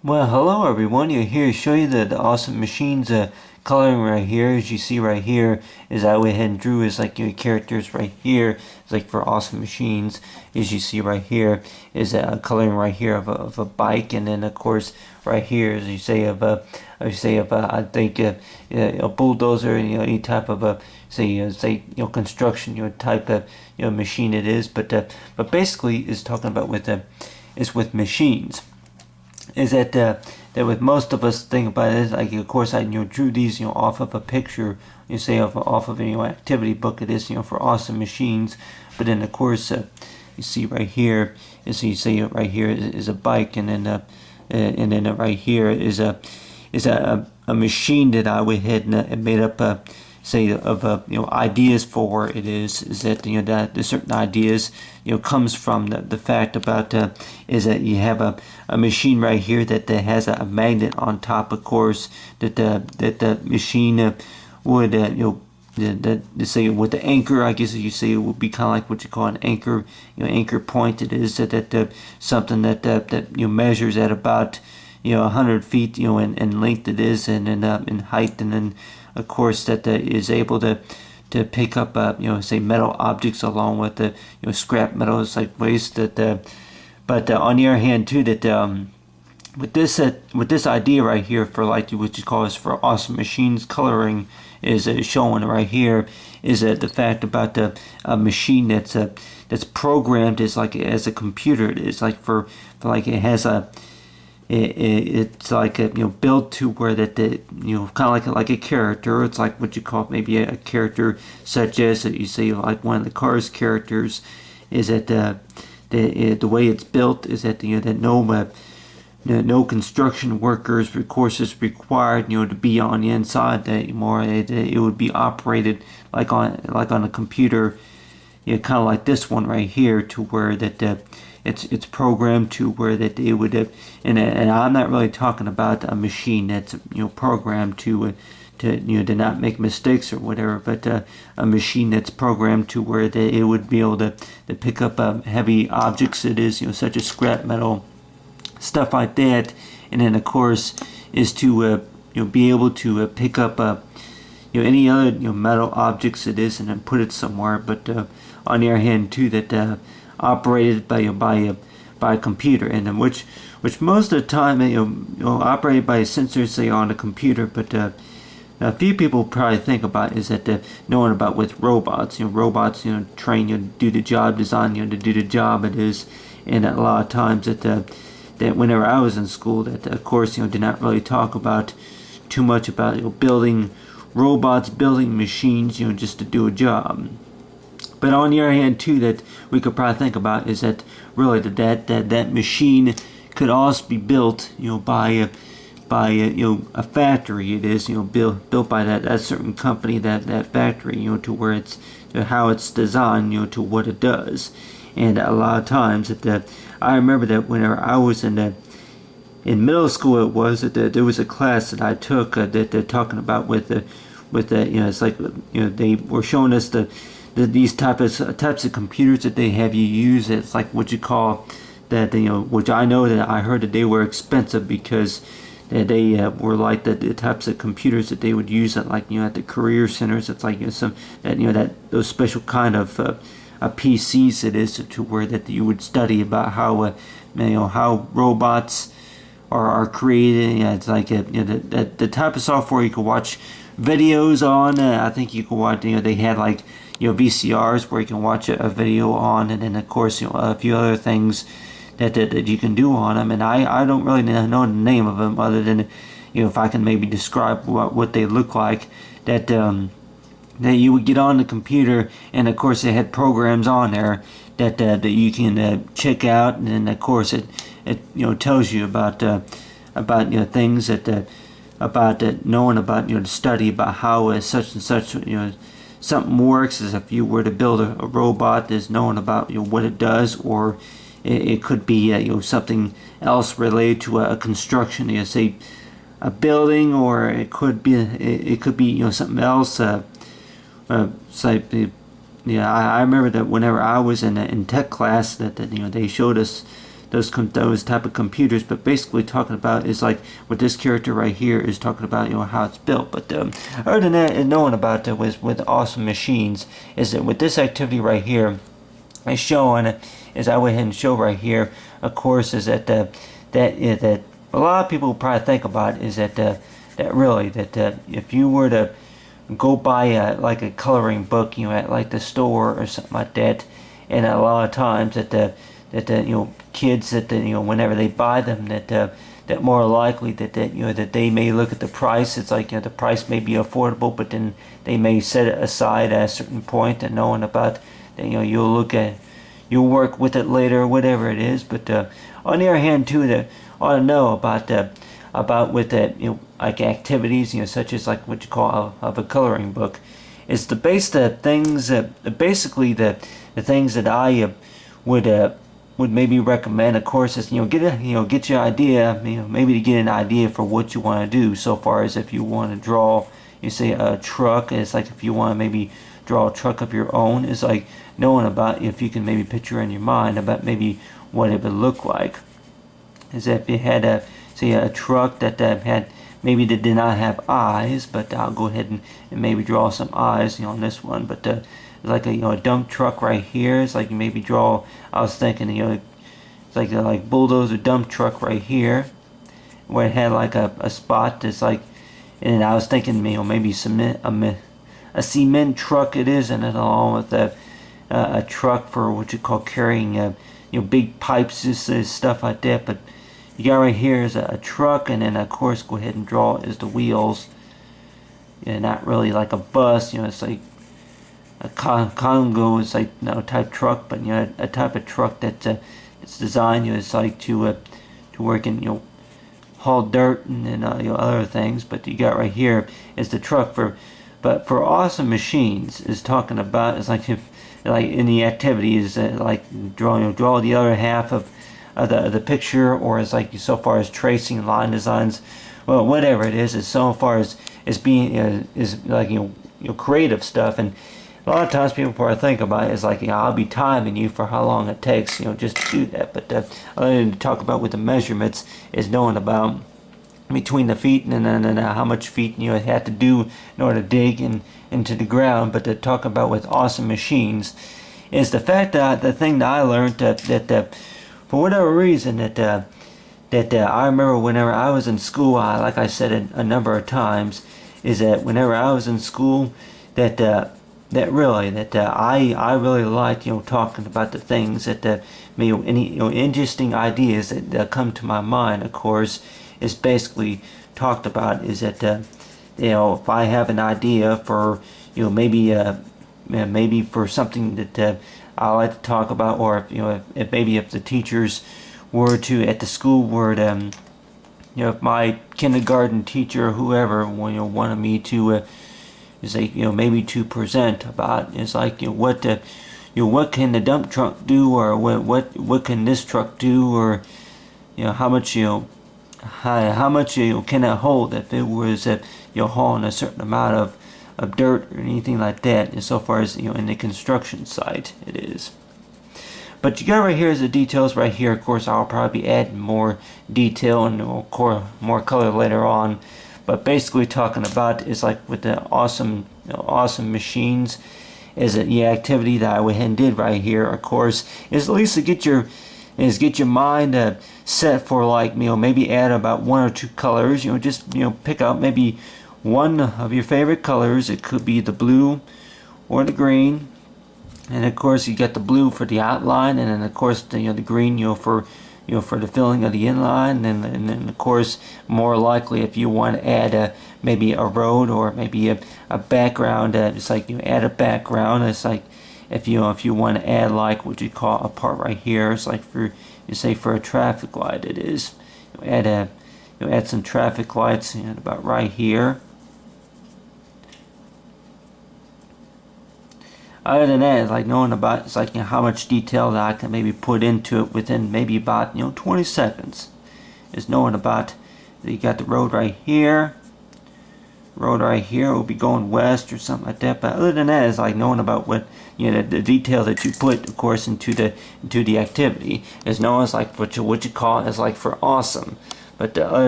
Well, hello everyone. You're here to show you the awesome machines coloring right here. As you see right here, is I went ahead and drew is like your characters right here. It's like for awesome machines. As you see right here, is a coloring right here of a bike, and then of course right here, as you say I think a bulldozer. Any type of a construction type of machine it is. But basically, is talking about is with machines is that with most of us think about it, like of course I drew these off of a picture, off of activity book. It is for awesome machines, but then of course you see right here right here is a bike, and then right here is a machine that I went ahead and made up ideas for. It is that that the certain ideas comes from the fact about is that you have a machine right here that has a magnet on top, of course, that the machine would that say with the anchor, I guess you say it would be kind of like what you call an anchor, anchor point. It is that something that measures at about 100 feet in length. It is, and in height, and then of course that is able to pick up say metal objects along with the scrap metals like waste. But on the other hand too, that with this idea right here for like what you call is for awesome machines coloring is showing right here is the fact about the machine that's programmed is like as a computer. It's like for like it has it's like built to where that the kind of like a character. It's like what you call maybe a character such as you say like one of the Cars characters is that the way it's built is that that no construction workers of course is required to be on the inside. That more it would be operated like on a computer, kind of like this one right here, to where that it's programmed to where that it would and I'm not really talking about a machine that's programmed to not make mistakes or whatever, but a machine that's programmed to where that it would be able to pick up heavy objects. It is such as scrap metal, stuff like that, and then of course is to be able to pick up any other metal objects it is, and then put it somewhere. But on the other hand too, that operated by a computer, and then which most of the time operated by a sensor, say on a computer. But a few people probably think about is that knowing about with robots. Robots train to do the job, design to do the job. It is, and a lot of times that whenever I was in school, that of course did not really talk about too much about building robots, building machines just to do a job. But on the other hand too, that we could probably think about is that really that machine could also be built by a factory. It is built by that certain company, that factory to where it's how it's designed to what it does. And a lot of times that I remember that whenever I was in middle school, it was that there was a class that I took that they're talking about with the it's like they were showing us these types of computers that they have you use. It's like what you call that which I know that I heard that they were expensive because they were like the types of computers that they would use at like at the career centers. It's like some that those special kind of PCs it is to where that you would study about how how robots are created. It's like the type of software you could watch videos on. I think you could watch. They had like VCRs where you can watch a video on, and then of course a few other things that you can do on them. And I don't really know the name of them other than if I can maybe describe what they look like. That you would get on the computer, and of course it had programs on there that you can check out, and then of course it tells you about things that about knowing about the study about how such and such something works. As if you were to build a robot, is knowing about what it does, or it could be something else related to a construction, say a building, or it could be something else. I remember that whenever I was in tech class, that they showed us those type of computers. But basically talking about is like what this character right here is talking about, how it's built. But other than that, and knowing about it with Awesome Machines is that with this activity right here is showing, as I went ahead and show right here, of course, is that that a lot of people probably think about is that if you were to go buy like a coloring book, at like the store or something like that, and a lot of times that kids whenever they buy them, that more likely that they may look at the price. It's like the price may be affordable, but then they may set it aside at a certain point, and knowing about that you'll work with it later, whatever it is. But on the other hand too, that ought to know about with that like activities such as like what you call of a coloring book is the base the things basically the things that I would maybe recommend, of course, is get your idea, maybe to get an idea for what you want to do. So far as if you want to draw, say a truck, it's like if you want to maybe draw a truck of your own, it's like knowing about if you can maybe picture in your mind about maybe what it would look like. Is if you had a truck that had maybe that did not have eyes, but I'll go ahead and maybe draw some eyes on this one. But like a dump truck right here. It's like you maybe draw. I was thinking it's like a bulldozer dump truck right here, where it had like a spot that's like, and I was thinking maybe a cement truck it is, and then along with a truck for what you call carrying big pipes, just stuff like that. But you got right here is a truck, and then of course go ahead and draw is the wheels. Not really like a bus. It's like a Congo is like type truck, but a type of truck that it's designed it's like to work in haul dirt and then other things. But you got right here is the truck but for Awesome Machines is talking about is like in the activities like draw the other half of the picture, or is like so far as tracing line designs, well, whatever it is so far as being is like creative stuff. And a lot of times people probably think about it as like I'll be timing you for how long it takes just to do that. But other than to talk about with the measurements is knowing about between the feet and then how much feet you have to do in order to dig into the ground. But to talk about with Awesome Machines is the fact that the thing that I learned that for whatever reason that I remember whenever I was in school, like I said a number of times, is that whenever I was in school that I really liked talking about the things that any interesting ideas that come to my mind. Of course, is basically talked about is that if I have an idea for maybe for something that I like to talk about, or if maybe if the teachers were to at the school were to if my kindergarten teacher or whoever wanted me to is like maybe to present about is like what can the dump truck do, or what can this truck do, or how much how much can it hold if it was hauling a certain amount of dirt or anything like that, and so far as in the construction site it is. But you got right here is the details right here. Of course, I'll probably be adding more detail and more color later on. But basically talking about is like with the awesome machines is the activity that I went ahead and did right here. Of course, is at least to get your mind set for like maybe add about one or two colors. Just pick out maybe one of your favorite colors. It could be the blue or the green, and of course you got the blue for the outline, and then of course the green for the filling of the inline, and then of course more likely if you want to add maybe a road or maybe a background, it's like add a background. It's like if you want to add like what you call a part right here. It's like for a traffic light. It is add some traffic lights about right here. Other than that, it's like knowing about it's like how much detail that I can maybe put into it within maybe about 20 seconds. Is knowing about that you got the road right here. road right here will be going west or something like that. But other than that, it's like knowing about what, you know, the detail that you put, of course, into the activity is known as like what you call it as like for awesome. But the other